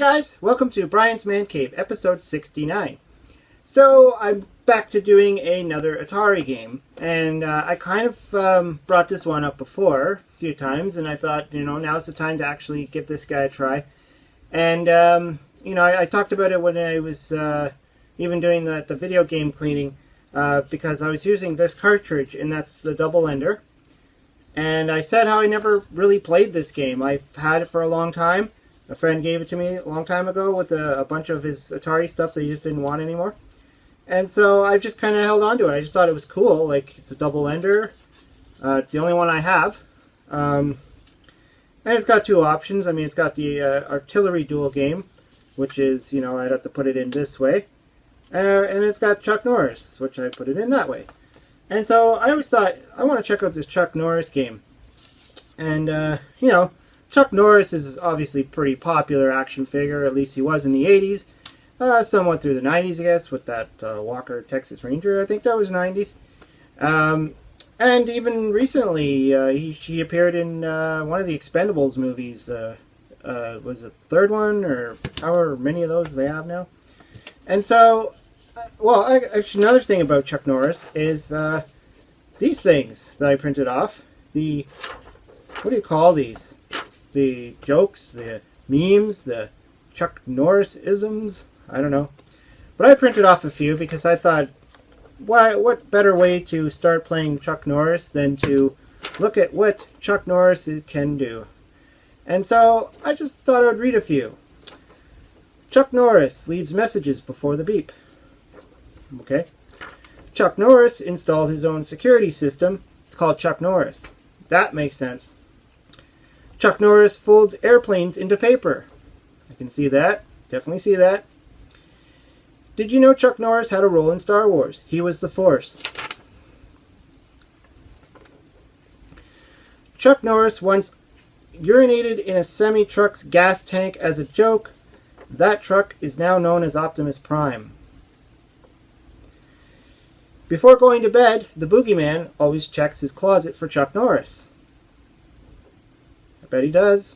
guys, welcome to Brian's Man Cave, episode 69. So, I'm back to doing another Atari game, and I kind of brought this one up before a few times, and I thought, now's the time to actually give this guy a try. And, I talked about it when I was even doing the video game cleaning, because I was using this cartridge, and that's the Double Ender. And I said how I never really played this game. I've had it for a long time. A friend gave it to me a long time ago with a bunch of his Atari stuff that he just didn't want anymore. And so I've just kind of held on to it. I just thought it was cool. Like, it's a Double Ender. It's the only one I have. And it's got two options. I mean, it's got the artillery duel game, which is, I'd have to put it in this way. And it's got Chuck Norris, which I put it in that way. And so I always thought, I want to check out this Chuck Norris game. And, Chuck Norris is obviously a pretty popular action figure, at least he was in the 80s. Somewhat through the 90s, I guess, with that Walker Texas Ranger, I think that was 90s. And even recently, she appeared in one of the Expendables movies. Was it the third one, or however many of those they have now? And so, actually another thing about Chuck Norris is these things that I printed off. What do you call these? The jokes, the memes, the Chuck Norris-isms? I don't know. But I printed off a few because I thought, what better way to start playing Chuck Norris than to look at what Chuck Norris can do. And so I just thought I'd read a few. Chuck Norris leaves messages before the beep. Okay. Chuck Norris installed his own security system. It's called Chuck Norris. That makes sense. Chuck Norris folds airplanes into paper. I can see that. Definitely see that. Did you know Chuck Norris had a role in Star Wars? He was the Force. Chuck Norris once urinated in a semi-truck's gas tank as a joke. That truck is now known as Optimus Prime. Before going to bed, the boogeyman always checks his closet for Chuck Norris. I bet he does.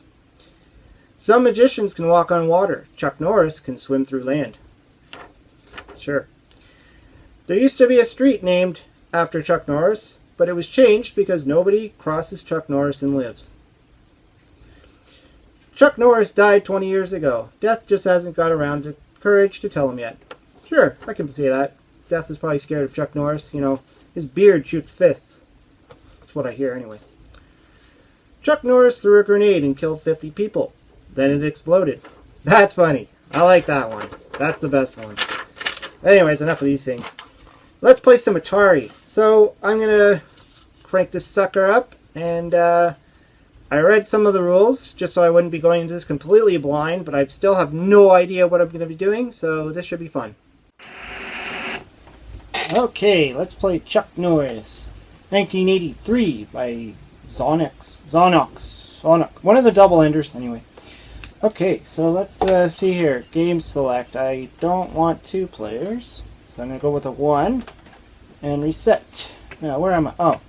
Some magicians can walk on water. Chuck Norris can swim through land. Sure. There used to be a street named after Chuck Norris, but it was changed because nobody crosses Chuck Norris and lives. Chuck Norris died 20 years ago. Death just hasn't got around to courage to tell him yet. Sure, I can see that. Death is probably scared of Chuck Norris. His beard shoots fists. That's what I hear anyway. Chuck Norris threw a grenade and killed 50 people. Then it exploded. That's funny. I like that one. That's the best one. Anyways, enough of these things. Let's play some Atari. So, I'm going to crank this sucker up. And I read some of the rules just so I wouldn't be going into this completely blind. But I still have no idea what I'm going to be doing. So, this should be fun. Okay, let's play Chuck Norris. 1983 by Zonox. One of the double enders, anyway. Okay, so let's see here. Game select. I don't want 2 players, so I'm going to go with a 1 and reset. Now, where am I? Oh.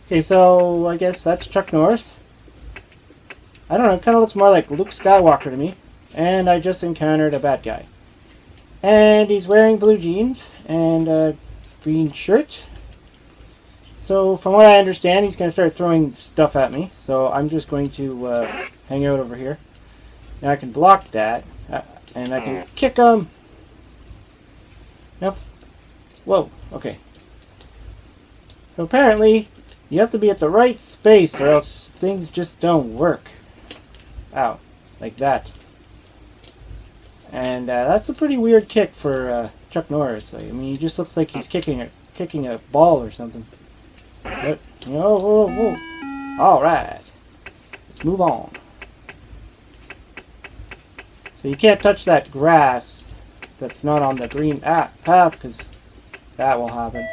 Okay, so I guess that's Chuck Norris. I don't know, it kind of looks more like Luke Skywalker to me. And I just encountered a bad guy. And he's wearing blue jeans and a green shirt. So from what I understand, he's going to start throwing stuff at me. So I'm just going to hang out over here. Now I can block that. And I can kick him. Nope. Whoa, okay. So apparently, you have to be at the right space or else things just don't work. Ow. Like that. And that's a pretty weird kick for Chuck Norris. I mean, he just looks like he's kicking a ball or something. But, whoa. All right, let's move on. So you can't touch that grass that's not on the green path because that will happen.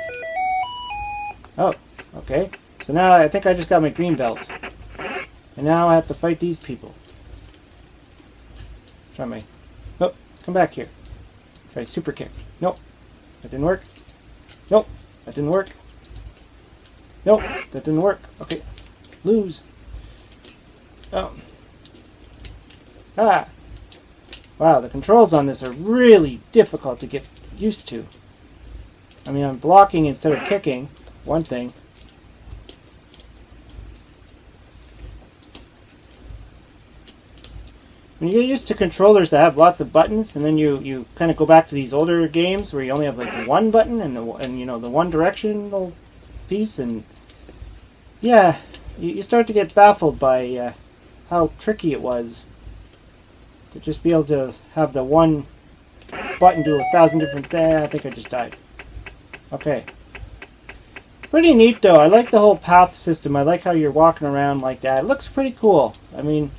Oh, okay. So now I think I just got my green belt, and now I have to fight these people. Try my. Oh, come back here. Try super kick. Nope, that didn't work. Nope, that didn't work. Nope, that didn't work. Okay, lose. Oh. Ah. Wow, the controls on this are really difficult to get used to. I mean, I'm blocking instead of kicking, one thing. When you get used to controllers that have lots of buttons, and then you kind of go back to these older games where you only have like one button and you know, the one directional piece, and yeah, you start to get baffled by how tricky it was to just be able to have the one button do 1,000 different things. I think I just died. Okay. Pretty neat though. I like the whole path system. I like how you're walking around like that. It looks pretty cool. I mean,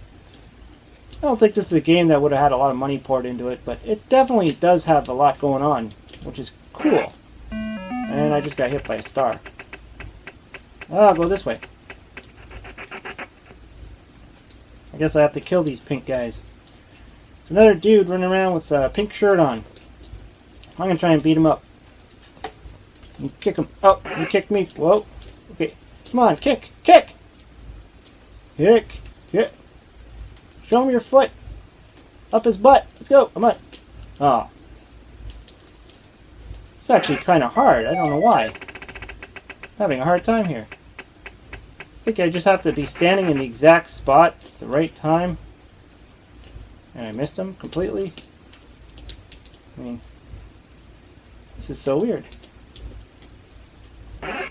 I don't think this is a game that would have had a lot of money poured into it, but it definitely does have a lot going on, which is cool. And I just got hit by a star. I'll go this way. I guess I have to kill these pink guys. It's another dude running around with a pink shirt on. I'm going to try and beat him up. And kick him. Oh, he kicked me. Whoa. Okay. Come on, kick. Kick! Kick. Kick. Show him your foot. Up his butt. Let's go. Come on. Oh. It's actually kind of hard. I don't know why. I'm having a hard time here. I think I just have to be standing in the exact spot at the right time. And I missed him completely. I mean, this is so weird. It's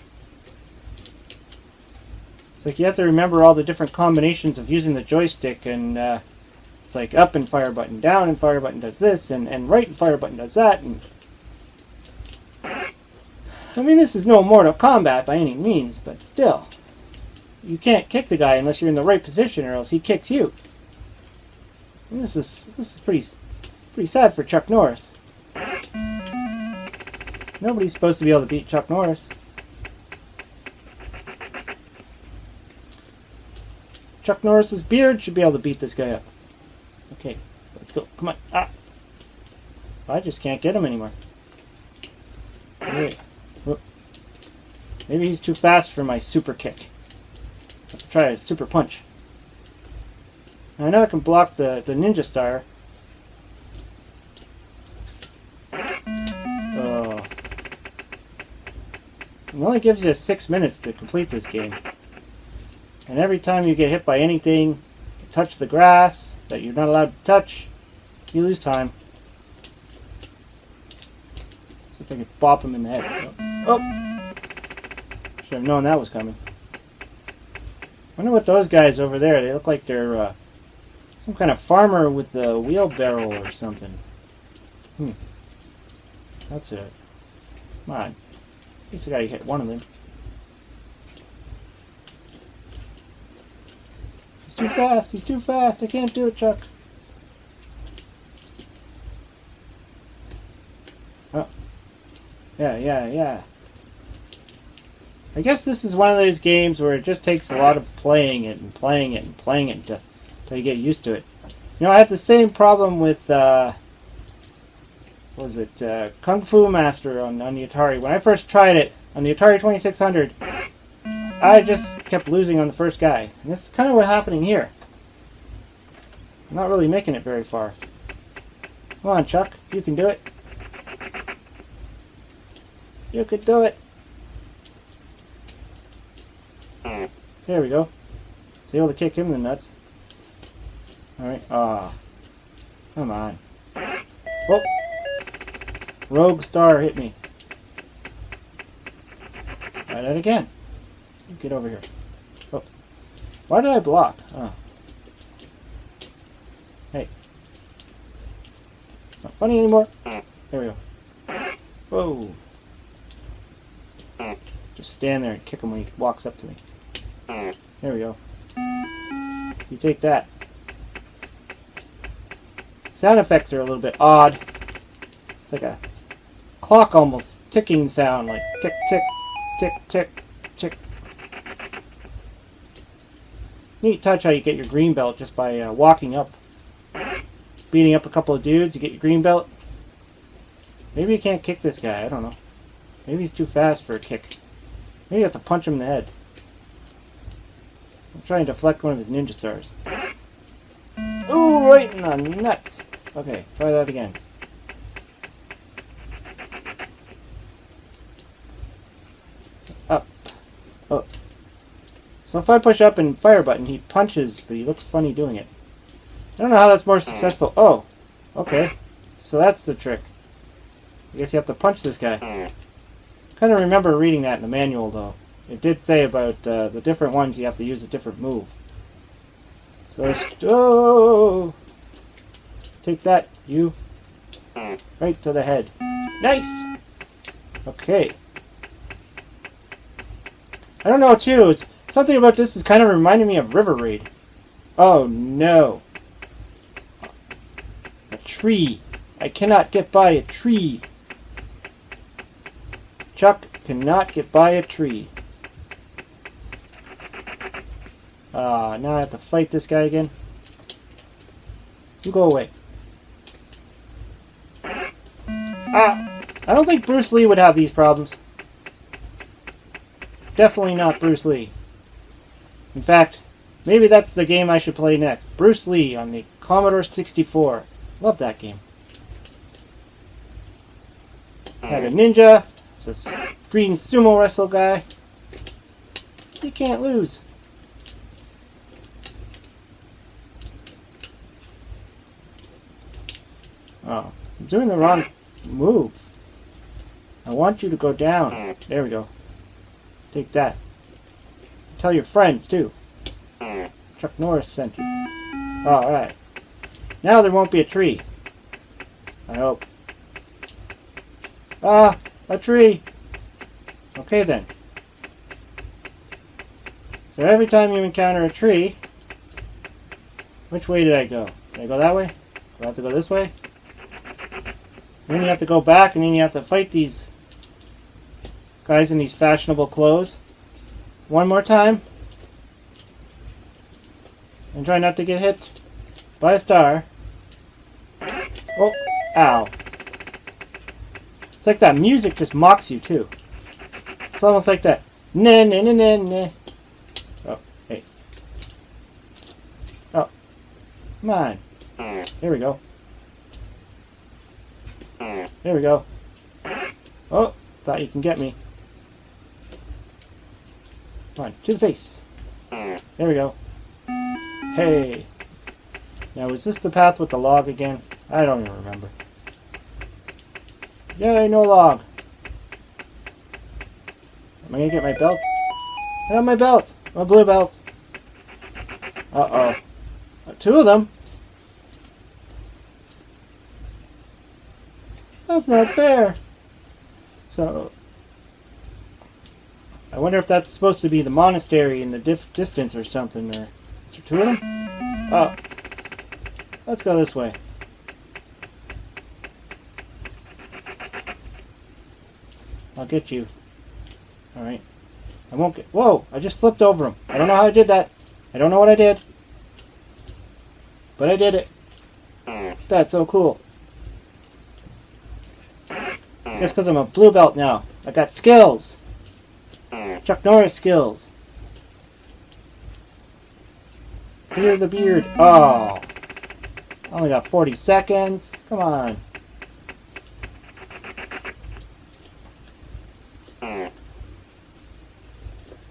like you have to remember all the different combinations of using the joystick, and it's like up and fire button, down and fire button does this, and right and fire button does that. And I mean, this is no Mortal Kombat by any means, but still, you can't kick the guy unless you're in the right position, or else he kicks you. And this is pretty sad for Chuck Norris. Nobody's supposed to be able to beat Chuck Norris. Chuck Norris's beard should be able to beat this guy up. Okay, let's go. Come on. Ah! I just can't get him anymore. Wait. Whoop. Maybe he's too fast for my super kick. I have to try a super punch. I know I can block the ninja star. Oh. It only gives you 6 minutes to complete this game. And every time you get hit by anything, touch the grass that you're not allowed to touch, you lose time. See if I can bop him in the head. Oh! Should have known that was coming. I wonder what those guys over there, they look like they're some kind of farmer with a wheelbarrow or something. That's it. Come on. At least I gotta hit one of them. He's too fast. He's too fast. I can't do it, Chuck. Oh. Yeah. I guess this is one of those games where it just takes a lot of playing it until you get used to it. You know, I had the same problem with, what was it, Kung Fu Master on the Atari. When I first tried it, on the Atari 2600, I just kept losing on the first guy. And this is kind of what's happening here. I'm not really making it very far. Come on, Chuck. You can do it. You could do it. There we go. Was able to kick him in the nuts. Alright. Come on. Oh! Rogue star hit me. Try that again. Get over here. Oh. Why did I block? Oh. Hey. It's not funny anymore. There we go. Whoa. Just stand there and kick him when he walks up to me. There we go. You take that. Sound effects are a little bit odd. It's like a clock almost ticking sound, like tick, tick, tick, tick, tick. Neat touch how you get your green belt just by walking up. Beating up a couple of dudes, you get your green belt. Maybe you can't kick this guy, I don't know. Maybe he's too fast for a kick. Maybe you have to punch him in the head. I'm trying to deflect one of his ninja stars. Ooh, right in the nuts. Okay, try that again. Up. Oh. So if I push up and fire button, he punches, but he looks funny doing it. I don't know how that's more successful. Oh, okay. So that's the trick. I guess you have to punch this guy. Kind of remember reading that in the manual, though. It did say about the different ones you have to use a different move. So, oh! Take that, you. Right to the head. Nice! Okay. I don't know, too. It's something about this is kind of reminding me of River Raid. Oh, no. A tree. I cannot get by a tree. Chuck cannot get by a tree. Now I have to fight this guy again. You go away. I don't think Bruce Lee would have these problems. Definitely not Bruce Lee. In fact, maybe that's the game I should play next. Bruce Lee on the Commodore 64. Love that game. Had a ninja. It's this green sumo wrestle guy. You can't lose. Oh, I'm doing the wrong move. I want you to go down. There we go. Take that. Tell your friends, too. Chuck Norris sent you. Alright. Now there won't be a tree. I hope. Ah, a tree. Okay then. So every time you encounter a tree, which way did I go? Did I go that way? Do I have to go this way? Then you have to go back, and then you have to fight these guys in these fashionable clothes. One more time. And try not to get hit by a star. Oh, ow. It's like that music just mocks you, too. It's almost like that. Nah, nah, nah, nah, nah. Oh, hey. Oh. Come on. Here we go. There we go. Oh, thought you can get me. Come on, to the face. There we go. Hey. Now, is this the path with the log again? I don't even remember. Yay, no log. Am I gonna get my belt? I have my belt. My blue belt. Uh-oh. Two of them? That's not fair. So, I wonder if that's supposed to be the monastery in the distance or something. Or is there two of them? Oh. Let's go this way. I'll get you. Alright. I won't get... Whoa! I just flipped over him. I don't know how I did that. I don't know what I did. But I did it. That's so cool. I guess because I'm a blue belt now. I got skills. Chuck Norris skills. Clear the beard. Oh. I only got 40 seconds. Come on.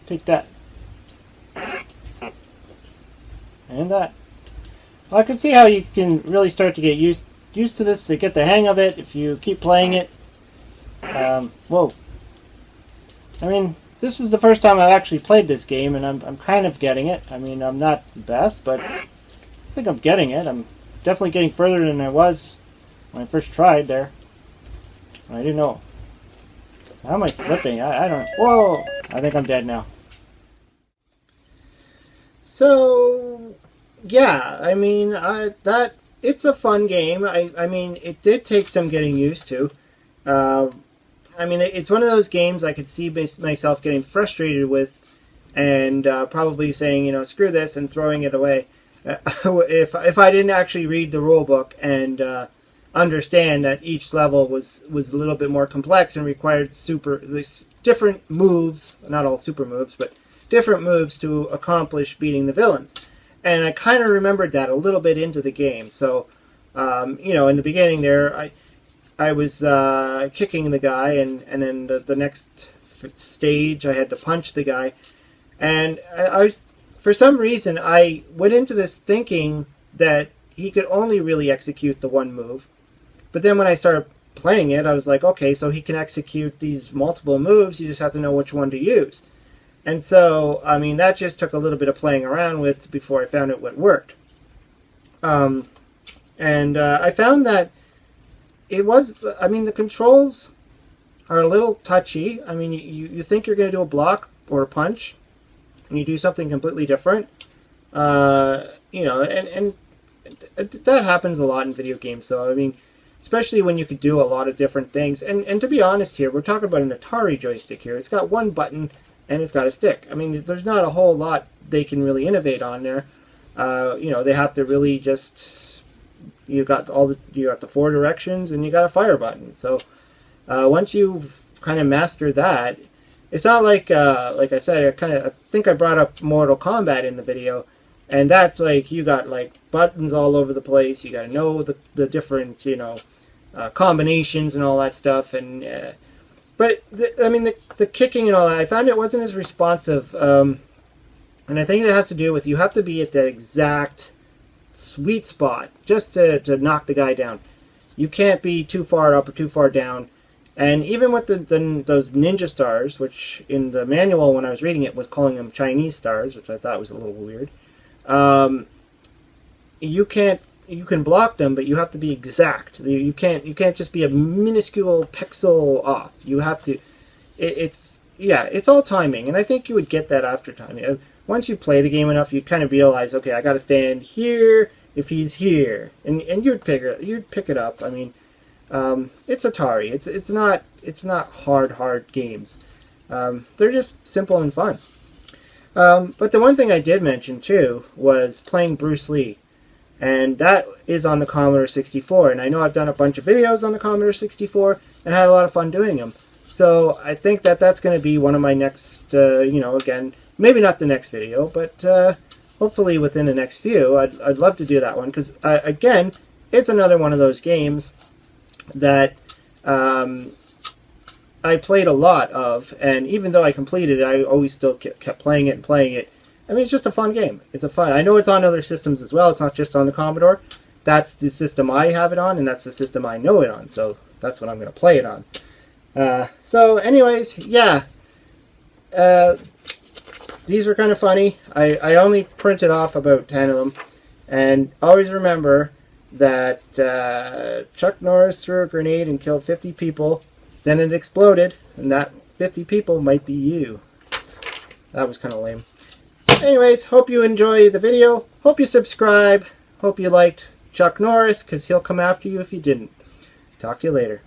Take that. And that. Well, I can see how you can really start to get used to this, to get the hang of it if you keep playing it. Whoa. I mean, this is the first time I've actually played this game, and I'm kind of getting it. I mean, I'm not the best, but I think I'm getting it. I'm definitely getting further than I was when I first tried there. I didn't know. How am I flipping? I don't... Whoa! I think I'm dead now. So, yeah, I mean, it's a fun game. I mean, it did take some getting used to. I mean, it's one of those games I could see myself getting frustrated with and probably saying, you know, screw this and throwing it away if I didn't actually read the rule book and understand that each level was a little bit more complex and required different moves, not all super moves, but different moves to accomplish beating the villains. And I kind of remembered that a little bit into the game. So In the beginning there, I was kicking the guy, and then the next stage I had to punch the guy, and I was, for some reason, I went into this thinking that he could only really execute the one move, but then when I started playing it, I was like, okay, so he can execute these multiple moves, you just have to know which one to use. And so, I mean, that just took a little bit of playing around with before I found out what worked. I found that the controls are a little touchy. I mean, you think you're going to do a block or a punch, and you do something completely different. And that happens a lot in video games. So, I mean, especially when you could do a lot of different things. And to be honest here, we're talking about an Atari joystick here. It's got one button, and it's got a stick. I mean, there's not a whole lot they can really innovate on there. They have to really just, you got the four directions, and you got a fire button. So once you've kind of mastered that, it's not like I said, I think I brought up Mortal Kombat in the video, and that's like you got like buttons all over the place. You got to know the different combinations and all that stuff. And but the kicking and all that, I found it wasn't as responsive. And I think it has to do with you have to be at that exact sweet spot just to knock the guy down. You can't be too far up or too far down. And even with those ninja stars, which in the manual when I was reading it was calling them Chinese stars, which I thought was a little weird. You can block them, but you have to be exact. You can't just be a minuscule pixel off. You have to. It's all timing, and I think you would get that after time. Once you play the game enough, you kind of realize, okay, I got to stand here if he's here, and you'd pick it up. I mean, it's Atari. It's not hard games. They're just simple and fun. But the one thing I did mention too was playing Bruce Lee, and that is on the Commodore 64. And I know I've done a bunch of videos on the Commodore 64 and had a lot of fun doing them. So I think that's going to be one of my next, again, maybe not the next video, but hopefully within the next few. I'd love to do that one because, again, it's another one of those games that I played a lot of, and even though I completed it, I always still kept playing it and playing it. I mean, it's just a fun game. It's I know it's on other systems as well. It's not just on the Commodore. That's the system I have it on, and that's the system I know it on. So that's what I'm going to play it on. So anyways, yeah. These are kind of funny. I only printed off about 10 of them. And always remember that Chuck Norris threw a grenade and killed 50 people. Then it exploded, and that 50 people might be you. That was kind of lame. Anyways, hope you enjoy the video. Hope you subscribe. Hope you liked Chuck Norris, because he'll come after you if you didn't. Talk to you later.